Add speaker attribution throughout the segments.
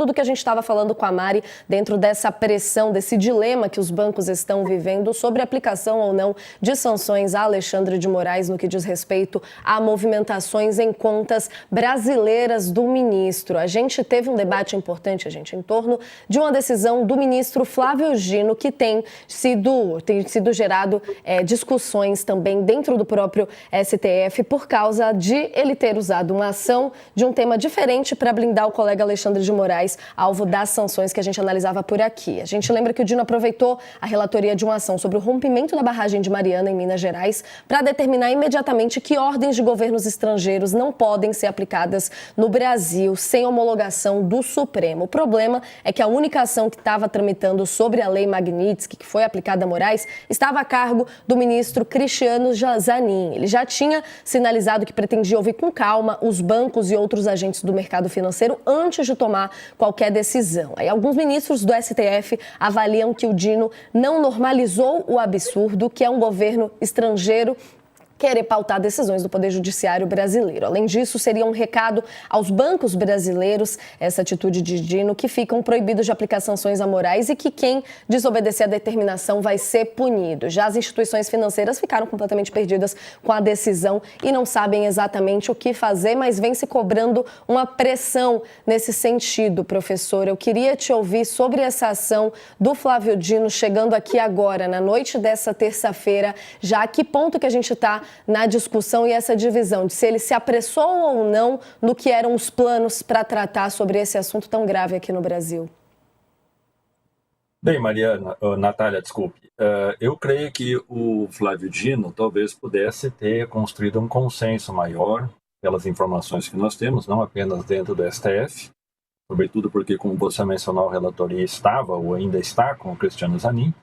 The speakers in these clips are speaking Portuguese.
Speaker 1: do que a gente estava falando com a Mari, dentro dessa pressão, desse dilema que os bancos estão vivendo sobre a aplicação ou não de sanções a Alexandre de Moraes no que diz respeito a movimentações em contas brasileiras do ministro. A gente teve um debate importante, em torno de uma decisão do ministro Flávio Dino, que tem sido gerado discussões também dentro do próprio STF por causa de ele ter usado uma ação de um tema diferente para blindar o colega Alexandre de Moraes, alvo das sanções que a gente analisava por aqui. A gente lembra que o Dino aproveitou a relatoria de uma ação sobre o rompimento da barragem de Mariana, em Minas Gerais, para determinar imediatamente que ordens de governos estrangeiros não podem ser aplicadas no Brasil sem homologação do Supremo. O problema é que a única ação que estava tramitando sobre a Lei Magnitsky, que foi aplicada a Moraes, estava a cargo do ministro Cristiano Zanin. Ele já tinha sinalizado que pretendia ouvir com calma os bancos e outros agentes do mercado financeiro antes de tomar qualquer decisão. Aí, alguns ministros do STF avaliam que o Dino não normalizou o absurdo que é um governo estrangeiro querer pautar decisões do Poder Judiciário brasileiro. Além disso, seria um recado aos bancos brasileiros, essa atitude de Dino, que ficam proibidos de aplicar sanções a Moraes e que quem desobedecer a determinação vai ser punido. Já as instituições financeiras ficaram completamente perdidas com a decisão e não sabem exatamente o que fazer, mas vem se cobrando uma pressão nesse sentido, professor. Eu queria te ouvir sobre essa ação do Flávio Dino chegando aqui agora, na noite dessa terça-feira, já a que ponto que a gente está na discussão e essa divisão de se ele se apressou ou não no que eram os planos para tratar sobre esse assunto tão grave aqui no Brasil.
Speaker 2: Bem, Natália, desculpe. Eu creio que o Flávio Dino talvez pudesse ter construído um consenso maior pelas informações que nós temos, não apenas dentro do STF, sobretudo porque, como você mencionou, a relatoria estava ou ainda está com o Cristiano Zanin,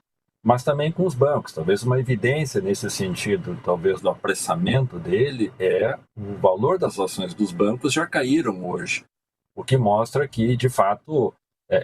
Speaker 2: mas também com os bancos. Talvez uma evidência nesse sentido, talvez do apressamento dele, é o valor das ações dos bancos já caíram hoje, o que mostra que, de fato,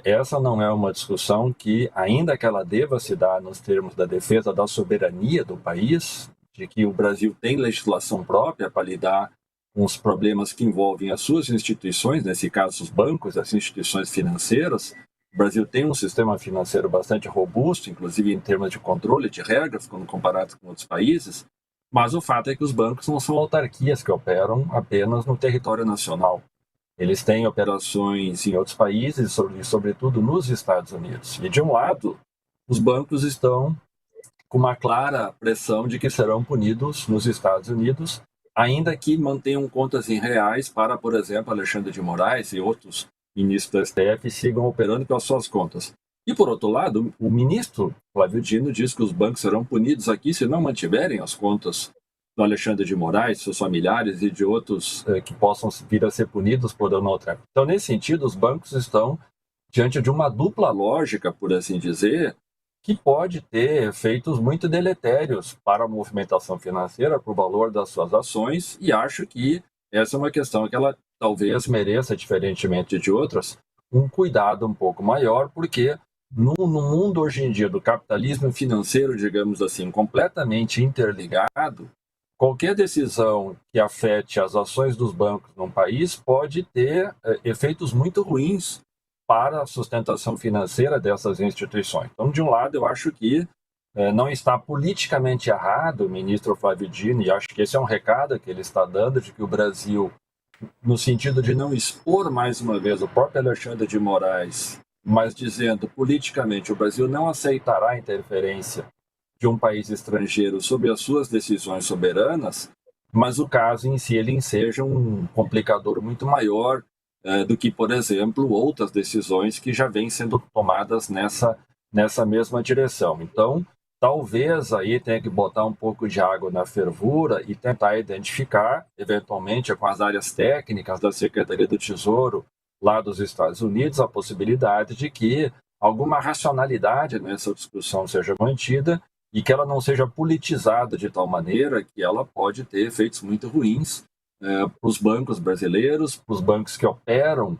Speaker 2: essa não é uma discussão que, ainda que ela deva se dar nos termos da defesa da soberania do país, de que o Brasil tem legislação própria para lidar com os problemas que envolvem as suas instituições, nesse caso os bancos, as instituições financeiras. O Brasil tem um sistema financeiro bastante robusto, inclusive em termos de controle de regras, quando comparado com outros países, mas o fato é que os bancos não são autarquias que operam apenas no território nacional. Eles têm operações em outros países, e sobretudo nos Estados Unidos. E, de um lado, os bancos estão com uma clara pressão de que serão punidos nos Estados Unidos, ainda que mantenham contas em reais para, por exemplo, Alexandre de Moraes e outros ministros do STF sigam operando pelas suas contas. E, por outro lado, o ministro Flávio Dino diz que os bancos serão punidos aqui se não mantiverem as contas do Alexandre de Moraes, seus familiares e de outros que possam vir a ser punidos por Donald Trump. Então, nesse sentido, os bancos estão diante de uma dupla lógica, por assim dizer, que pode ter efeitos muito deletérios para a movimentação financeira, para o valor das suas ações, e acho que essa é uma questão que ela talvez mereça, diferentemente de outras, um cuidado um pouco maior, porque no mundo hoje em dia do capitalismo financeiro, digamos assim, completamente interligado, qualquer decisão que afete as ações dos bancos num país pode ter efeitos muito ruins para a sustentação financeira dessas instituições. Então, de um lado, eu acho que não está politicamente errado o ministro Flávio Dino, e acho que esse é um recado que ele está dando, de que o Brasil, no sentido de não expor mais uma vez o próprio Alexandre de Moraes, mas dizendo politicamente o Brasil não aceitará a interferência de um país estrangeiro sobre as suas decisões soberanas, mas o caso em si ele enseja um complicador muito maior do que, por exemplo, outras decisões que já vêm sendo tomadas nessa mesma direção. Então, talvez aí tenha que botar um pouco de água na fervura e tentar identificar, eventualmente, com as áreas técnicas da Secretaria do Tesouro lá dos Estados Unidos, a possibilidade de que alguma racionalidade nessa discussão seja mantida e que ela não seja politizada de tal maneira que ela pode ter efeitos muito ruins para os bancos brasileiros, para os bancos que operam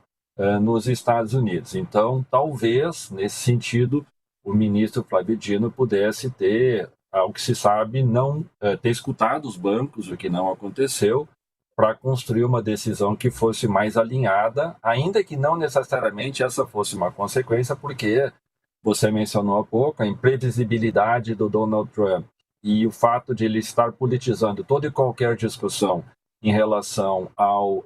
Speaker 2: nos Estados Unidos. Então, talvez, nesse sentido, o ministro Flávio Dino pudesse ter, ao que se sabe, não ter escutado os bancos, o que não aconteceu, para construir uma decisão que fosse mais alinhada, ainda que não necessariamente essa fosse uma consequência, porque você mencionou há pouco a imprevisibilidade do Donald Trump e o fato de ele estar politizando toda e qualquer discussão em relação ao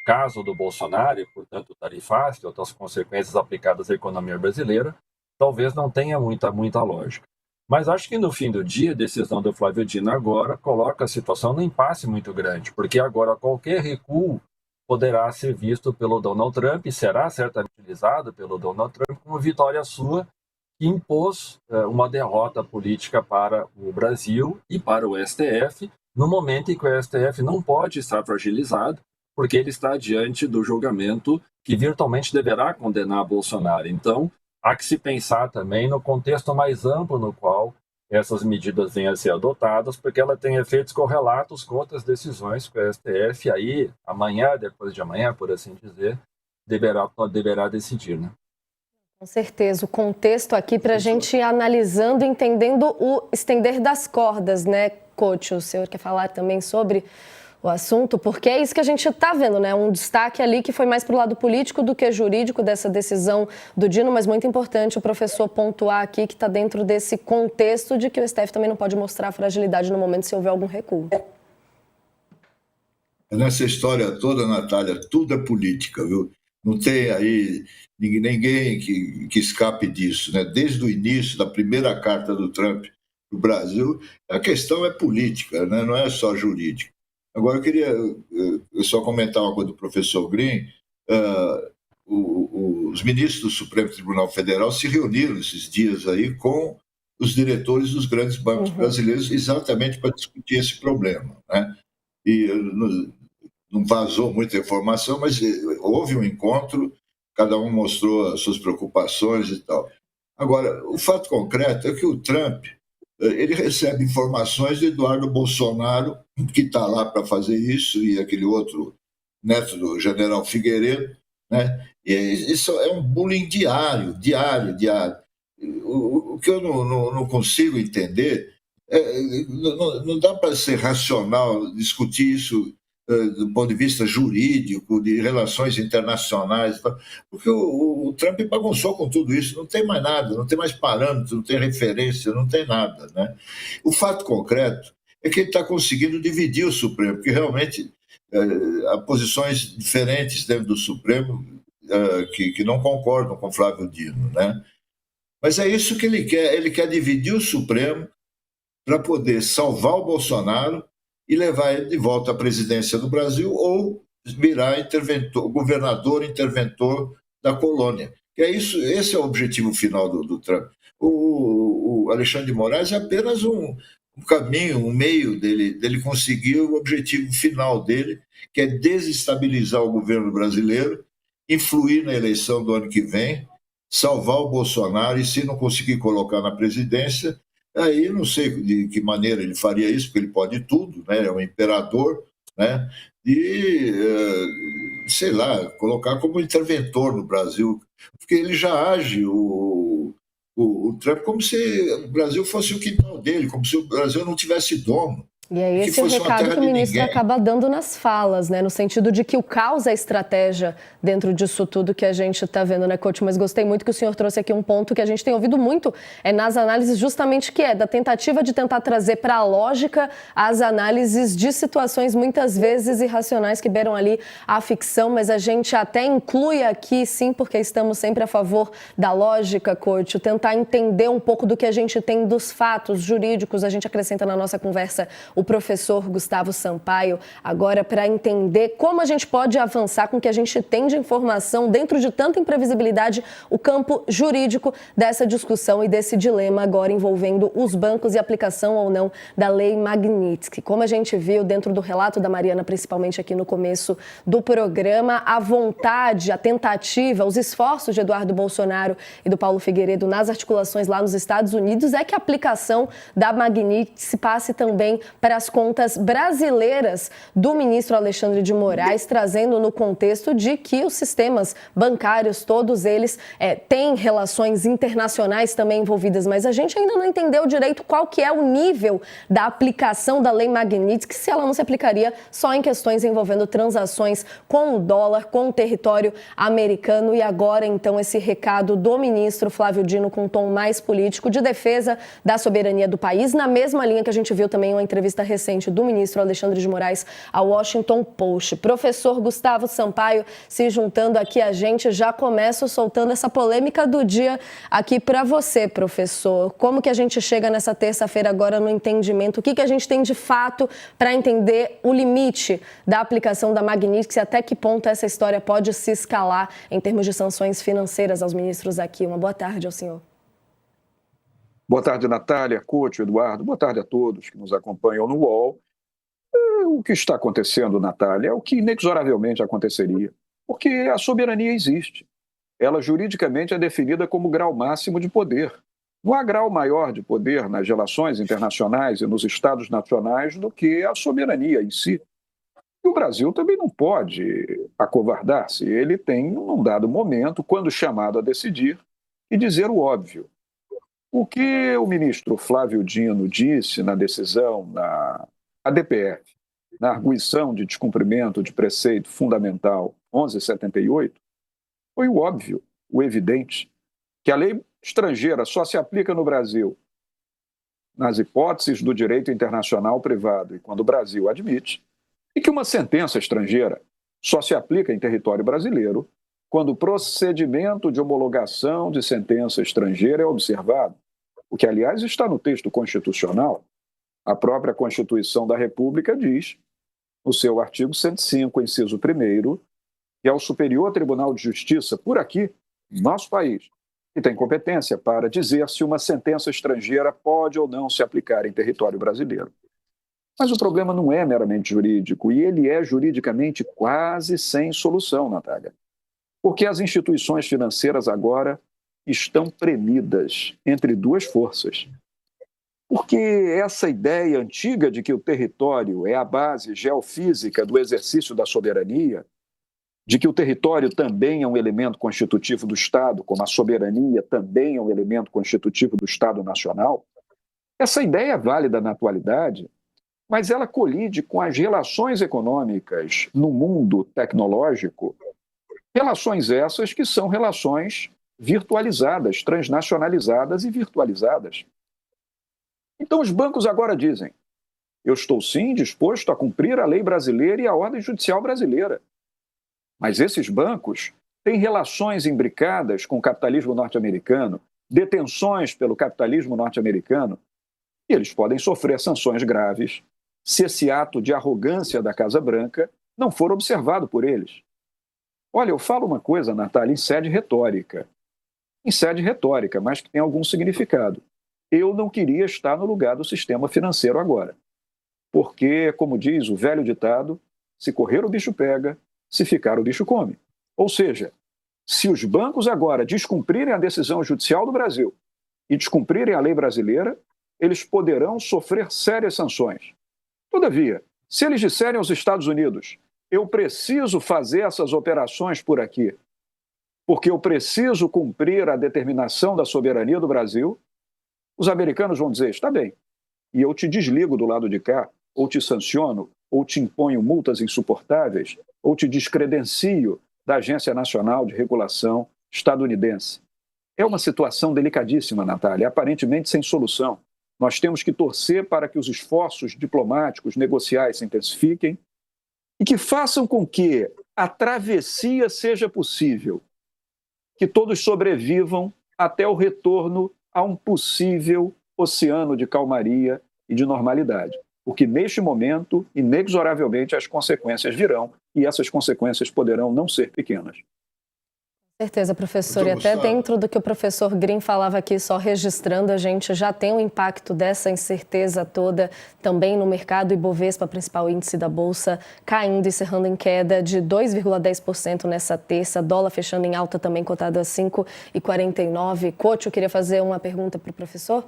Speaker 2: caso do Bolsonaro, e, portanto, tarifário e outras consequências aplicadas à economia brasileira, talvez não tenha muita lógica. Mas acho que no fim do dia, a decisão do Flávio Dino agora coloca a situação num impasse muito grande, porque agora qualquer recuo poderá ser visto pelo Donald Trump e será certamente utilizado pelo Donald Trump como vitória sua, que impôs uma derrota política para o Brasil e para o STF, no momento em que o STF não pode estar fragilizado, porque ele está diante do julgamento que virtualmente deverá condenar Bolsonaro. Então, há que se pensar também no contexto mais amplo no qual essas medidas venham a ser adotadas, porque ela tem efeitos correlatos com outras decisões que o STF, aí, amanhã, depois de amanhã, por assim dizer, deverá decidir, né?
Speaker 1: Com certeza, o contexto aqui para a gente ir analisando, entendendo o estender das cordas, né, coach? O senhor quer falar também sobre o assunto? Porque é isso que a gente está vendo, né? Um destaque ali que foi mais para o lado político do que jurídico dessa decisão do Dino, mas muito importante o professor pontuar aqui que está dentro desse contexto de que o STF também não pode mostrar fragilidade no momento se houver algum recuo.
Speaker 3: Nessa história toda, Natália, tudo é política, viu? Não tem aí ninguém que escape disso, né? Desde o início da primeira carta do Trump para o Brasil, a questão é política, né? Não é só jurídica. Agora, eu queria só comentar uma coisa do professor Green. Os ministros do Supremo Tribunal Federal se reuniram esses dias aí com os diretores dos grandes bancos brasileiros exatamente para discutir esse problema, né? E não vazou muita informação, mas houve um encontro, cada um mostrou as suas preocupações e tal. Agora, o fato concreto é que o Trump ele recebe informações de Eduardo Bolsonaro, que está lá para fazer isso, e aquele outro neto do general Figueiredo, né? E isso é um bullying diário. O que eu não consigo entender, não dá para ser racional discutir isso do ponto de vista jurídico, de relações internacionais, porque o Trump bagunçou com tudo isso, não tem mais nada, não tem mais parâmetro, não tem referência, não tem nada, né? O fato concreto é que ele está conseguindo dividir o Supremo, porque realmente há posições diferentes dentro do Supremo que não concordam com Flávio Dino, né? Mas é isso que ele quer dividir o Supremo para poder salvar o Bolsonaro e levar ele de volta à presidência do Brasil ou virar governador interventor da colônia. Que é isso, esse é o objetivo final do Trump. O Alexandre de Moraes é apenas um caminho, um meio dele conseguir o objetivo final dele, que é desestabilizar o governo brasileiro, influir na eleição do ano que vem, salvar o Bolsonaro e, se não conseguir colocar na presidência, aí não sei de que maneira ele faria isso, porque ele pode tudo, né? É um imperador, né? E, sei lá, colocar como interventor no Brasil, porque ele já age, o Trump, como se o Brasil fosse o quintal dele, como se o Brasil não tivesse dono.
Speaker 1: E é esse o recado que o ministro acaba dando nas falas, né? No sentido de que o caos é estratégia dentro disso tudo que a gente está vendo, né, coach? Mas gostei muito que o senhor trouxe aqui um ponto que a gente tem ouvido muito nas análises, justamente que é da tentativa de tentar trazer para a lógica as análises de situações muitas vezes irracionais que beiram ali a ficção, mas a gente até inclui aqui, sim, porque estamos sempre a favor da lógica, coach, tentar entender um pouco do que a gente tem dos fatos jurídicos. A gente acrescenta na nossa conversa o professor Gustavo Sampaio, agora para entender como a gente pode avançar com o que a gente tem de informação dentro de tanta imprevisibilidade, o campo jurídico dessa discussão e desse dilema agora envolvendo os bancos e aplicação ou não da Lei Magnitsky. Como a gente viu dentro do relato da Mariana, principalmente aqui no começo do programa, a vontade, a tentativa, os esforços de Eduardo Bolsonaro e do Paulo Figueiredo nas articulações lá nos Estados Unidos é que a aplicação da Magnitsky passe também para as contas brasileiras do ministro Alexandre de Moraes, trazendo no contexto de que os sistemas bancários, todos eles têm relações internacionais também envolvidas, mas a gente ainda não entendeu direito qual que é o nível da aplicação da Lei Magnitsky, se ela não se aplicaria só em questões envolvendo transações com o dólar, com o território americano. E agora, então, esse recado do ministro Flávio Dino com um tom mais político de defesa da soberania do país, na mesma linha que a gente viu também em uma entrevista recente do ministro Alexandre de Moraes ao Washington Post. Professor Gustavo Sampaio se juntando aqui a gente, já começo soltando essa polêmica do dia aqui para você, professor. Como que a gente chega nessa terça-feira agora no entendimento? O que a gente tem de fato para entender o limite da aplicação da Magnitsky, até que ponto essa história pode se escalar em termos de sanções financeiras aos ministros aqui? Uma boa tarde ao senhor.
Speaker 4: Boa tarde, Natália, Couto, Eduardo. Boa tarde a todos que nos acompanham no UOL. O que está acontecendo, Natália, é o que inexoravelmente aconteceria, porque a soberania existe. Ela juridicamente é definida como grau máximo de poder. Não há grau maior de poder nas relações internacionais e nos estados nacionais do que a soberania em si. E o Brasil também não pode acovardar-se. Ele tem, num dado momento, quando chamado a decidir, e dizer o óbvio. O que o ministro Flávio Dino disse na decisão na ADPF, na arguição de descumprimento de preceito fundamental 1178, foi o óbvio, o evidente, que a lei estrangeira só se aplica no Brasil nas hipóteses do direito internacional privado e quando o Brasil admite, e que uma sentença estrangeira só se aplica em território brasileiro quando o procedimento de homologação de sentença estrangeira é observado, o que, aliás, está no texto constitucional. A própria Constituição da República diz, no seu artigo 105, inciso 1º, que é o Superior Tribunal de Justiça, por aqui, no nosso país, que tem competência para dizer se uma sentença estrangeira pode ou não se aplicar em território brasileiro. Mas o problema não é meramente jurídico, e ele é juridicamente quase sem solução, Natália. Porque as instituições financeiras agora estão premidas entre duas forças. Porque essa ideia antiga de que o território é a base geofísica do exercício da soberania, de que o território também é um elemento constitutivo do Estado, como a soberania também é um elemento constitutivo do Estado nacional, essa ideia é válida na atualidade, mas ela colide com as relações econômicas no mundo tecnológico, relações essas que são relações virtualizadas, transnacionalizadas e virtualizadas. Então os bancos agora dizem, eu estou sim disposto a cumprir a lei brasileira e a ordem judicial brasileira. Mas esses bancos têm relações imbricadas com o capitalismo norte-americano, detenções pelo capitalismo norte-americano, e eles podem sofrer sanções graves se esse ato de arrogância da Casa Branca não for observado por eles. Olha, eu falo uma coisa, Natália, em sede retórica, mas que tem algum significado. Eu não queria estar no lugar do sistema financeiro agora, porque, como diz o velho ditado, se correr o bicho pega, se ficar o bicho come. Ou seja, se os bancos agora descumprirem a decisão judicial do Brasil e descumprirem a lei brasileira, eles poderão sofrer sérias sanções. Todavia, se eles disserem aos Estados Unidos, eu preciso fazer essas operações por aqui, porque eu preciso cumprir a determinação da soberania do Brasil, os americanos vão dizer, está bem, e eu te desligo do lado de cá, ou te sanciono, ou te imponho multas insuportáveis, ou te descredencio da Agência Nacional de Regulação estadunidense. É uma situação delicadíssima, Natália, aparentemente sem solução. Nós temos que torcer para que os esforços diplomáticos, negociais se intensifiquem e que façam com que a travessia seja possível, que todos sobrevivam até o retorno a um possível oceano de calmaria e de normalidade. Porque neste momento, inexoravelmente, as consequências virão e essas consequências poderão não ser pequenas.
Speaker 1: Com certeza, professor. E até dentro do que o professor Grim falava aqui, só registrando, a gente já tem o impacto dessa incerteza toda também no mercado Ibovespa, principal índice da Bolsa, caindo e encerrando em queda de 2,10% nessa terça. Dólar fechando em alta também, cotado a 5,49. Couto, eu queria fazer uma pergunta para o professor.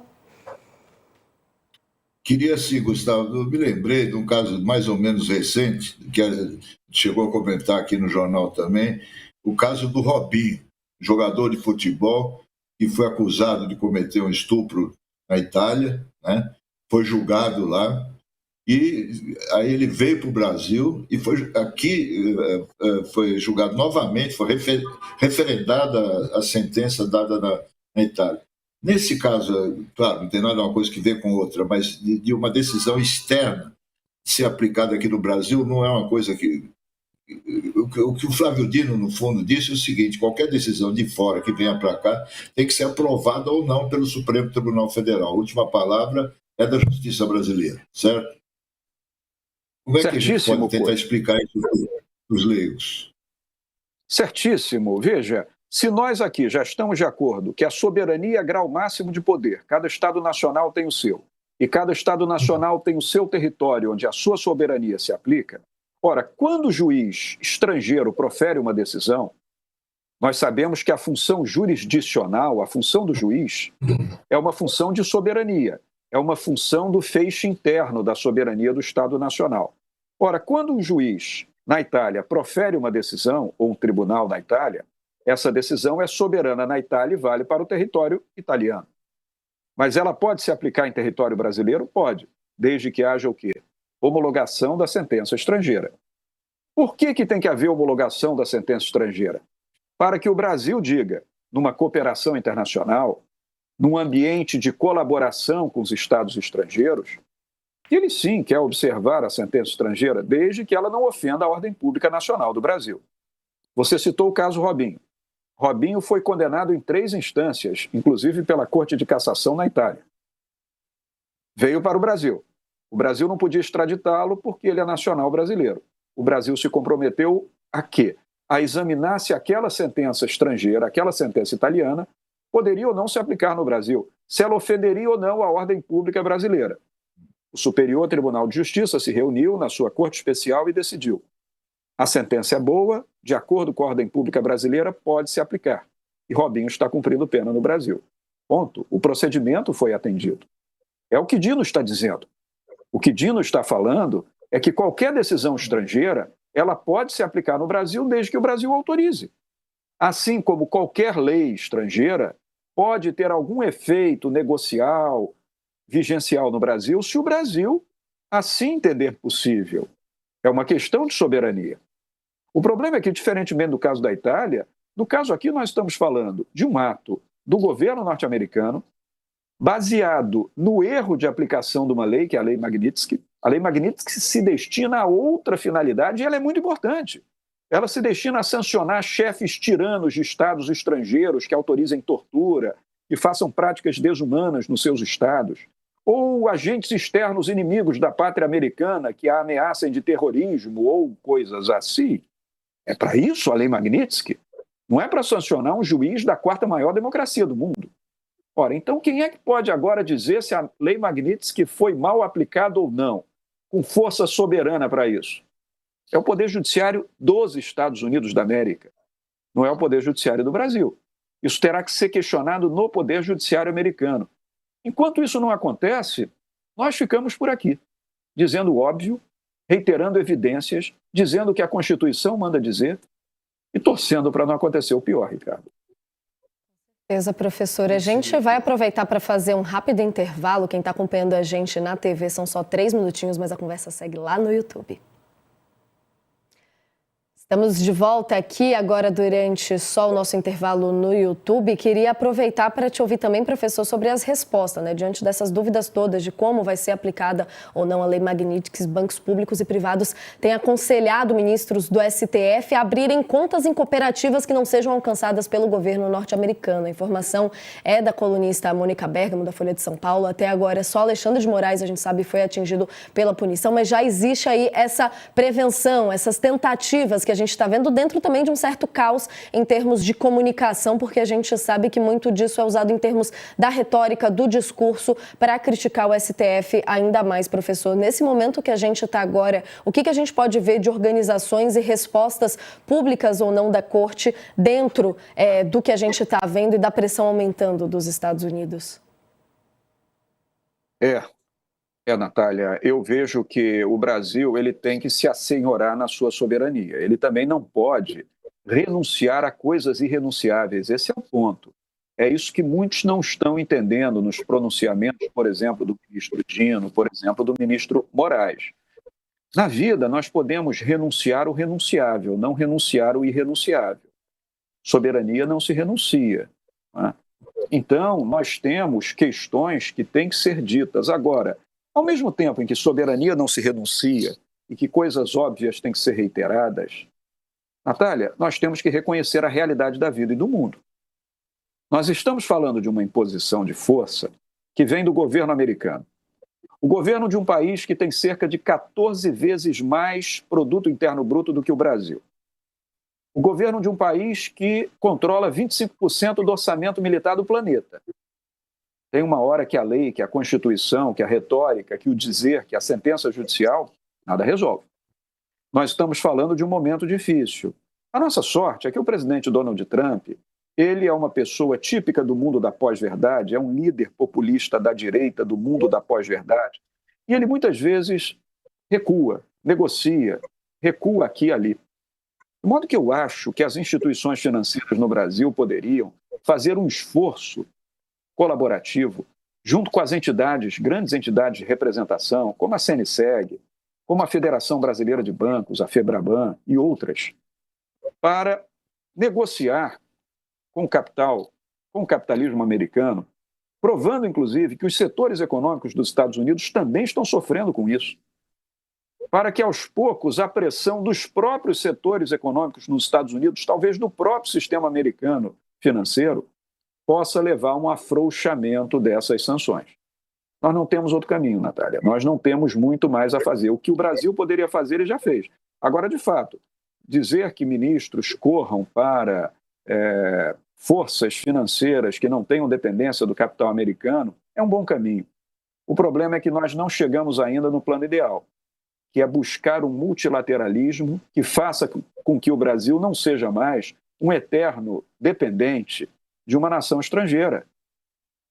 Speaker 3: Queria, sim, Gustavo, eu me lembrei de um caso mais ou menos recente, que chegou a comentar aqui no jornal também, o caso do Robinho, jogador de futebol, que foi acusado de cometer um estupro na Itália, né? Foi julgado lá, e aí ele veio para o Brasil e foi julgado novamente, foi referendada a sentença dada na Itália. Nesse caso, claro, não tem nada uma coisa que ver com outra, mas de uma decisão externa ser aplicada aqui no Brasil não é uma coisa que... O que o Flávio Dino, no fundo, disse é o seguinte: qualquer decisão de fora que venha para cá tem que ser aprovada ou não pelo Supremo Tribunal Federal. A última palavra é da Justiça brasileira, certo? Como é que a gente pode tentar explicar isso para os leigos?
Speaker 4: Certíssimo. Veja, se nós aqui já estamos de acordo que a soberania é grau máximo de poder, cada Estado nacional tem o seu, e cada Estado nacional tem o seu território onde a sua soberania se aplica, ora, quando o juiz estrangeiro profere uma decisão, nós sabemos que a função jurisdicional, a função do juiz, é uma função de soberania, é uma função do feixe interno da soberania do Estado nacional. Ora, quando um juiz na Itália profere uma decisão, ou um tribunal na Itália, essa decisão é soberana na Itália e vale para o território italiano. Mas ela pode se aplicar em território brasileiro? Pode, desde que haja o quê? Homologação da sentença estrangeira. Por que tem que haver homologação da sentença estrangeira? Para que o Brasil diga, numa cooperação internacional, num ambiente de colaboração com os Estados estrangeiros, que ele sim quer observar a sentença estrangeira, desde que ela não ofenda a ordem pública nacional do Brasil. Você citou o caso Robinho. Robinho foi condenado em 3 instâncias, inclusive pela Corte de Cassação na Itália. Veio para o Brasil. O Brasil não podia extraditá-lo porque ele é nacional brasileiro. O Brasil se comprometeu a quê? A examinar se aquela sentença estrangeira, aquela sentença italiana, poderia ou não se aplicar no Brasil, se ela ofenderia ou não a ordem pública brasileira. O Superior Tribunal de Justiça se reuniu na sua Corte Especial e decidiu: a sentença é boa, de acordo com a ordem pública brasileira, pode se aplicar. E Robinho está cumprindo pena no Brasil. Ponto. O procedimento foi atendido. É o que Dino está dizendo. O que Dino está falando é que qualquer decisão estrangeira, ela pode se aplicar no Brasil desde que o Brasil autorize. Assim como qualquer lei estrangeira pode ter algum efeito negocial, vigencial no Brasil, se o Brasil assim entender possível. É uma questão de soberania. O problema é que, diferentemente do caso da Itália, no caso aqui nós estamos falando de um ato do governo norte-americano baseado no erro de aplicação de uma lei, que é a Lei Magnitsky. A Lei Magnitsky se destina a outra finalidade e ela é muito importante. Ela se destina a sancionar chefes tiranos de estados estrangeiros que autorizem tortura, que façam práticas desumanas nos seus estados, ou agentes externos inimigos da pátria americana que a ameacem de terrorismo ou coisas assim. É para isso a Lei Magnitsky? Não é para sancionar um juiz da 4ª maior democracia do mundo. Ora, então quem é que pode agora dizer se a Lei Magnitsky foi mal aplicada ou não, com força soberana para isso? É o Poder Judiciário dos Estados Unidos da América, não é o Poder Judiciário do Brasil. Isso terá que ser questionado no Poder Judiciário americano. Enquanto isso não acontece, nós ficamos por aqui, dizendo o óbvio, reiterando evidências, dizendo o que a Constituição manda dizer e torcendo para não acontecer o pior, Ricardo.
Speaker 1: Beleza, professora. A gente vai aproveitar para fazer um rápido intervalo. Quem está acompanhando a gente na TV são só 3 minutinhos, mas a conversa segue lá no YouTube. Estamos de volta aqui agora durante só o nosso intervalo no YouTube. Queria aproveitar para te ouvir também, professor, sobre as respostas, né? Diante dessas dúvidas todas de como vai ser aplicada ou não a Lei Magnitsky, bancos públicos e privados têm aconselhado ministros do STF a abrirem contas em cooperativas que não sejam alcançadas pelo governo norte-americano. A informação é da colunista Mônica Bergamo, da Folha de São Paulo. Até agora, só Alexandre de Moraes, a gente sabe, foi atingido pela punição, mas já existe aí essa prevenção, essas tentativas que a gente está vendo dentro também de um certo caos em termos de comunicação, porque a gente sabe que muito disso é usado em termos da retórica, do discurso, para criticar o STF ainda mais, professor. Nesse momento que a gente está agora, o que a gente pode ver de organizações e respostas públicas ou não da Corte dentro do que a gente está vendo e da pressão aumentando dos Estados Unidos?
Speaker 4: Natália, eu vejo que o Brasil ele tem que se assenhorar na sua soberania. Ele também não pode renunciar a coisas irrenunciáveis. Esse é o ponto. É isso que muitos não estão entendendo nos pronunciamentos, por exemplo, do ministro Dino, por exemplo, do ministro Moraes. Na vida, nós podemos renunciar o renunciável, não renunciar o irrenunciável. Soberania não se renuncia, né? Então, nós temos questões que têm que ser ditas. Agora, ao mesmo tempo em que soberania não se renuncia e que coisas óbvias têm que ser reiteradas, Natália, nós temos que reconhecer a realidade da vida e do mundo. Nós estamos falando de uma imposição de força que vem do governo americano. O governo de um país que tem cerca de 14 vezes mais produto interno bruto do que o Brasil. O governo de um país que controla 25% do orçamento militar do planeta. Tem uma hora que a lei, que a Constituição, que a retórica, que o dizer, que a sentença judicial, nada resolve. Nós estamos falando de um momento difícil. A nossa sorte é que o presidente Donald Trump, ele é uma pessoa típica do mundo da pós-verdade, é um líder populista da direita do mundo da pós-verdade, e ele muitas vezes recua, negocia, recua aqui e ali. De modo que eu acho que as instituições financeiras no Brasil poderiam fazer um esforço colaborativo, junto com as entidades, grandes entidades de representação, como a CNSEG, como a Federação Brasileira de Bancos, a FEBRABAN e outras, para negociar com o capital, com o capitalismo americano, provando, inclusive, que os setores econômicos dos Estados Unidos também estão sofrendo com isso, para que, aos poucos, a pressão dos próprios setores econômicos nos Estados Unidos, talvez do próprio sistema americano financeiro, possa levar a um afrouxamento dessas sanções. Nós não temos outro caminho, Natália. Nós não temos muito mais a fazer. O que o Brasil poderia fazer, ele já fez. Agora, de fato, dizer que ministros corram para forças financeiras que não tenham dependência do capital americano é um bom caminho. O problema é que nós não chegamos ainda no plano ideal, que é buscar um multilateralismo que faça com que o Brasil não seja mais um eterno dependente de uma nação estrangeira.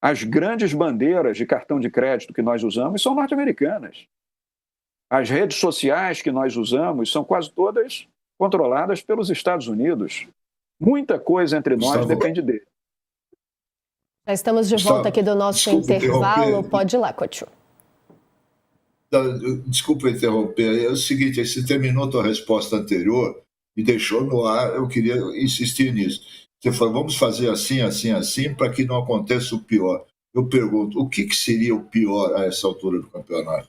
Speaker 4: As grandes bandeiras de cartão de crédito que nós usamos são norte-americanas. As redes sociais que nós usamos são quase todas controladas pelos Estados Unidos. Muita coisa entre nós depende dele.
Speaker 1: Já estamos de volta aqui do nosso intervalo. Pode ir lá, Coutinho.
Speaker 3: Desculpa interromper. É o seguinte, você terminou a tua resposta anterior e deixou no ar, eu queria insistir nisso. Você falou, vamos fazer assim, assim, assim, para que não aconteça o pior. Eu pergunto, o que seria o pior a essa altura do campeonato?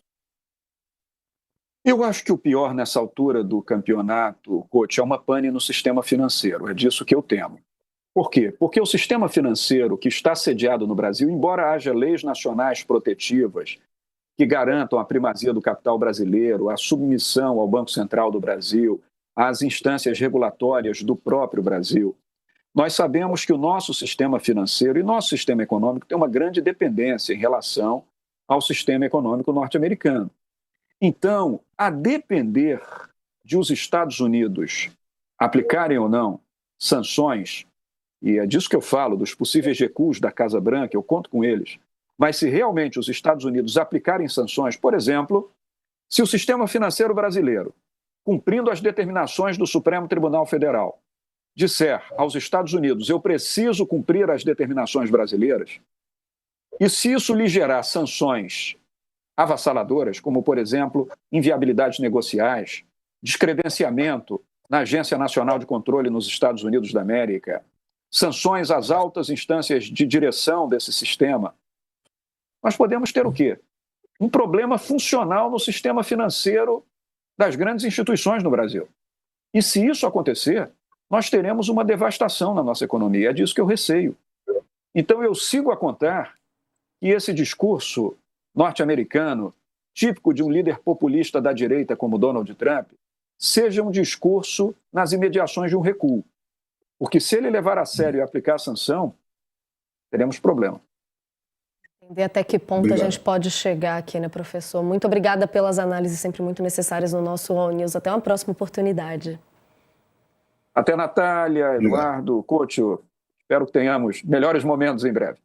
Speaker 4: Eu acho que o pior nessa altura do campeonato, Coach, é uma pane no sistema financeiro. É disso que eu temo. Por quê? Porque o sistema financeiro que está sediado no Brasil, embora haja leis nacionais protetivas que garantam a primazia do capital brasileiro, a submissão ao Banco Central do Brasil, às instâncias regulatórias do próprio Brasil, nós sabemos que o nosso sistema financeiro e nosso sistema econômico tem uma grande dependência em relação ao sistema econômico norte-americano. Então, a depender de os Estados Unidos aplicarem ou não sanções, e é disso que eu falo, dos possíveis recuos da Casa Branca, eu conto com eles, mas se realmente os Estados Unidos aplicarem sanções, por exemplo, se o sistema financeiro brasileiro, cumprindo as determinações do Supremo Tribunal Federal, disser aos Estados Unidos, eu preciso cumprir as determinações brasileiras, e se isso lhe gerar sanções avassaladoras, como, por exemplo, inviabilidades negociais, descredenciamento na Agência Nacional de Controle nos Estados Unidos da América, sanções às altas instâncias de direção desse sistema, nós podemos ter o quê? Um problema funcional no sistema financeiro das grandes instituições no Brasil. E se isso acontecer, nós teremos uma devastação na nossa economia. É disso que eu receio. Então eu sigo a contar que esse discurso norte-americano, típico de um líder populista da direita como Donald Trump, seja um discurso nas imediações de um recuo. Porque se ele levar a sério e aplicar a sanção, teremos problema.
Speaker 1: Entender até que ponto a gente pode chegar aqui, né, professor? Muito obrigada pelas análises sempre muito necessárias no nosso All News. Até uma próxima oportunidade.
Speaker 4: Até, Natália, Eduardo, Coutinho. Espero que tenhamos melhores momentos em breve.